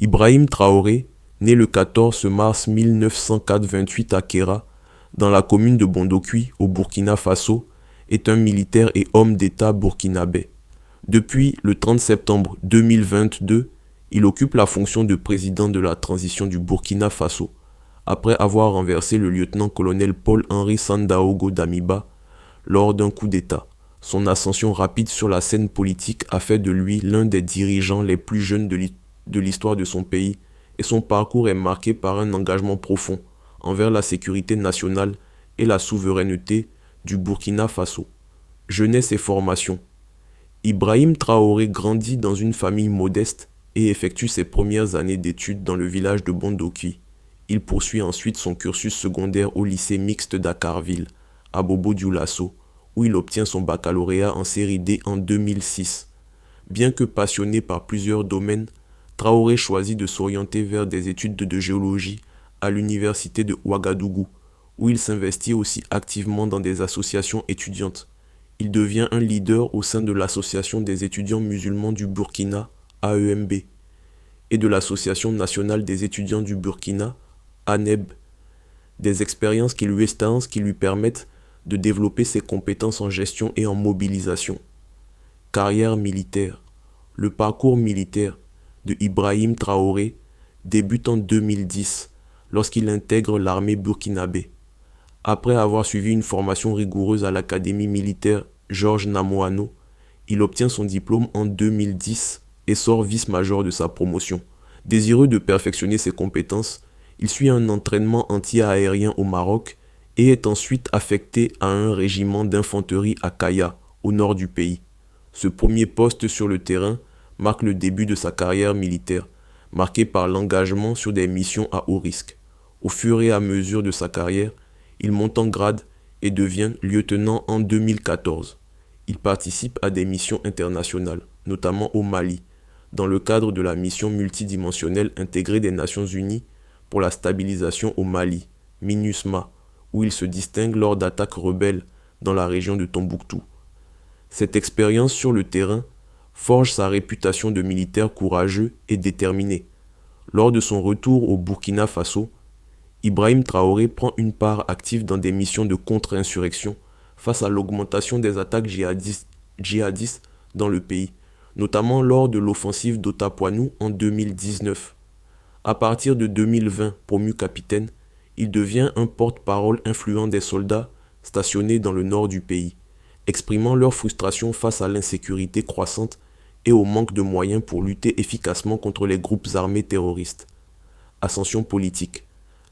Ibrahim Traoré, né le 14 mars 1928 à Kéra, dans la commune de Bondokui, au Burkina Faso, est un militaire et homme d'État burkinabé. Depuis le 30 septembre 2022, il occupe la fonction de président de la transition du Burkina Faso, après avoir renversé le lieutenant-colonel Paul-Henri Sandaogo Damiba lors d'un coup d'État. Son ascension rapide sur la scène politique a fait de lui l'un des dirigeants les plus jeunes de l'histoire de son pays, et son parcours est marqué par un engagement profond envers la sécurité nationale et la souveraineté du Burkina Faso. Jeunesse et formation. Ibrahim Traoré grandit dans une famille modeste et effectue ses premières années d'études dans le village de Bondoki. Il poursuit ensuite son cursus secondaire au lycée mixte d'Akarville, à Bobo-Dioulasso, où il obtient son baccalauréat en série D en 2006. Bien que passionné par plusieurs domaines, Traoré choisit de s'orienter vers des études de géologie à l'université de Ouagadougou, où il s'investit aussi activement dans des associations étudiantes. Il devient un leader au sein de l'Association des étudiants musulmans du Burkina, AEMB, et de l'Association nationale des étudiants du Burkina, ANEB, des expériences qui lui permettent de développer ses compétences en gestion et en mobilisation. Carrière militaire. Le parcours militaire de Ibrahim Traoré débute en 2010 lorsqu'il intègre l'armée burkinabé. Après avoir suivi une formation rigoureuse à l'académie militaire Georges Namoano, il obtient son diplôme en 2010 et sort vice-major de sa promotion. Désireux de perfectionner ses compétences, il suit un entraînement anti-aérien au Maroc et est ensuite affecté à un régiment d'infanterie à Kaya, au nord du pays. Ce premier poste sur le terrain marque le début de sa carrière militaire, marqué par l'engagement sur des missions à haut risque. Au fur et à mesure de sa carrière, il monte en grade et devient lieutenant en 2014. Il participe à des missions internationales, notamment au Mali, dans le cadre de la mission multidimensionnelle intégrée des Nations Unies pour la stabilisation au Mali, MINUSMA, où il se distingue lors d'attaques rebelles dans la région de Tombouctou. Cette expérience sur le terrain forge sa réputation de militaire courageux et déterminé. Lors de son retour au Burkina Faso, Ibrahim Traoré prend une part active dans des missions de contre-insurrection face à l'augmentation des attaques djihadistes dans le pays, notamment lors de l'offensive d'Otapoinou en 2019. À partir de 2020, promu capitaine, il devient un porte-parole influent des soldats stationnés dans le nord du pays, exprimant leur frustration face à l'insécurité croissante et au manque de moyens pour lutter efficacement contre les groupes armés terroristes. Ascension politique.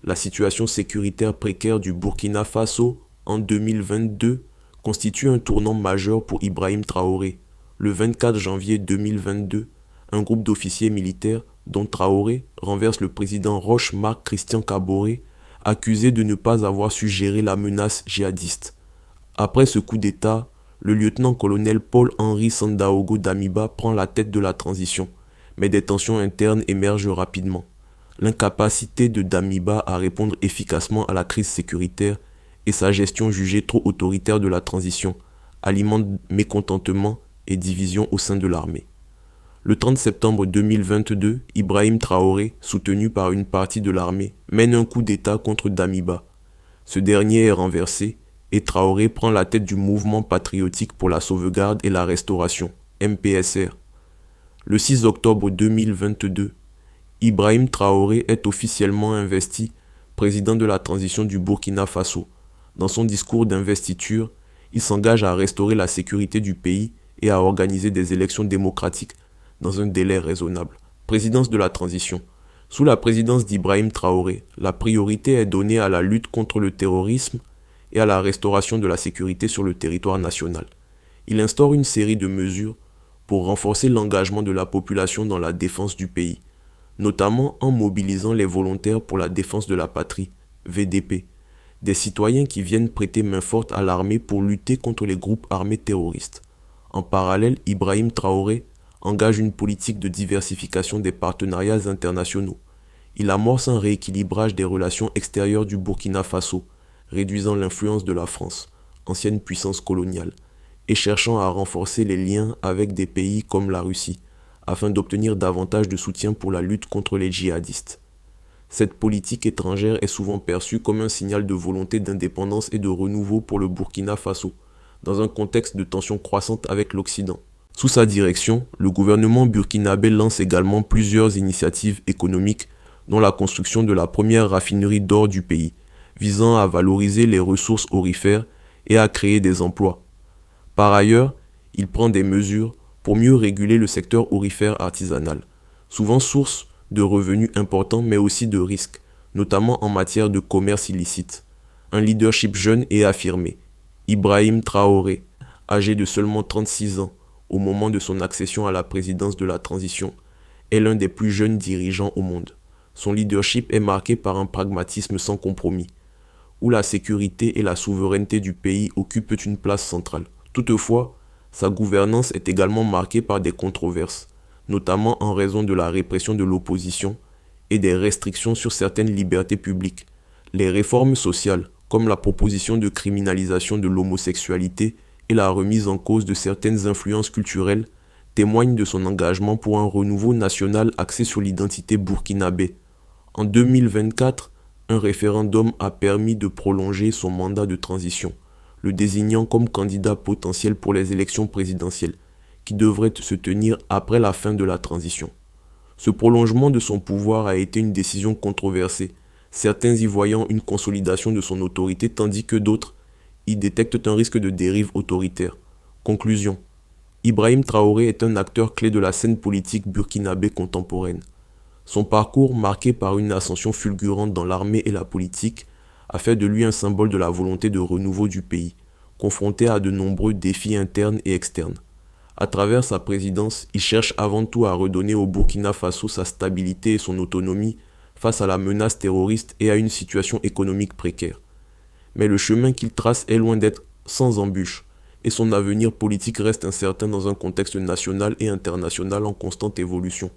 La situation sécuritaire précaire du Burkina Faso en 2022 constitue un tournant majeur pour Ibrahim Traoré. Le 24 janvier 2022, un groupe d'officiers militaires, dont Traoré, renverse le président Roch-Marc Christian Kaboré, accusé de ne pas avoir su gérer la menace djihadiste. Après ce coup d'État, le lieutenant-colonel Paul-Henri Sandaogo Damiba prend la tête de la transition, mais des tensions internes émergent rapidement. L'incapacité de Damiba à répondre efficacement à la crise sécuritaire et sa gestion jugée trop autoritaire de la transition alimentent mécontentement et division au sein de l'armée. Le 30 septembre 2022, Ibrahim Traoré, soutenu par une partie de l'armée, mène un coup d'État contre Damiba. Ce dernier est renversé et Traoré prend la tête du mouvement patriotique pour la sauvegarde et la restauration, MPSR. Le 6 octobre 2022, Ibrahim Traoré est officiellement investi président de la transition du Burkina Faso. Dans son discours d'investiture, il s'engage à restaurer la sécurité du pays et à organiser des élections démocratiques dans un délai raisonnable. Présidence de la transition. Sous la présidence d'Ibrahim Traoré, la priorité est donnée à la lutte contre le terrorisme et à la restauration de la sécurité sur le territoire national. Il instaure une série de mesures pour renforcer l'engagement de la population dans la défense du pays, notamment en mobilisant les volontaires pour la défense de la patrie, VDP, des citoyens qui viennent prêter main forte à l'armée pour lutter contre les groupes armés terroristes. En parallèle, Ibrahim Traoré engage une politique de diversification des partenariats internationaux. Il amorce un rééquilibrage des relations extérieures du Burkina Faso, réduisant l'influence de la France, ancienne puissance coloniale, et cherchant à renforcer les liens avec des pays comme la Russie, afin d'obtenir davantage de soutien pour la lutte contre les djihadistes. Cette politique étrangère est souvent perçue comme un signal de volonté d'indépendance et de renouveau pour le Burkina Faso, dans un contexte de tensions croissantes avec l'Occident. Sous sa direction, le gouvernement burkinabé lance également plusieurs initiatives économiques, dont la construction de la première raffinerie d'or du pays, visant à valoriser les ressources aurifères et à créer des emplois. Par ailleurs, il prend des mesures pour mieux réguler le secteur aurifère artisanal, souvent source de revenus importants mais aussi de risques, notamment en matière de commerce illicite. Un leadership jeune et affirmé, Ibrahim Traoré, âgé de seulement 36 ans au moment de son accession à la présidence de la transition, est l'un des plus jeunes dirigeants au monde. Son leadership est marqué par un pragmatisme sans compromis, où la sécurité et la souveraineté du pays occupent une place centrale. Toutefois, sa gouvernance est également marquée par des controverses, notamment en raison de la répression de l'opposition et des restrictions sur certaines libertés publiques. Les réformes sociales, comme la proposition de criminalisation de l'homosexualité et la remise en cause de certaines influences culturelles, témoignent de son engagement pour un renouveau national axé sur l'identité burkinabé. En 2024, un référendum a permis de prolonger son mandat de transition, le désignant comme candidat potentiel pour les élections présidentielles, qui devraient se tenir après la fin de la transition. Ce prolongement de son pouvoir a été une décision controversée, certains y voyant une consolidation de son autorité tandis que d'autres y détectent un risque de dérive autoritaire. Conclusion. Ibrahim Traoré est un acteur clé de la scène politique burkinabé contemporaine. Son parcours, marqué par une ascension fulgurante dans l'armée et la politique, a fait de lui un symbole de la volonté de renouveau du pays, confronté à de nombreux défis internes et externes. À travers sa présidence, il cherche avant tout à redonner au Burkina Faso sa stabilité et son autonomie face à la menace terroriste et à une situation économique précaire. Mais le chemin qu'il trace est loin d'être sans embûches, et son avenir politique reste incertain dans un contexte national et international en constante évolution.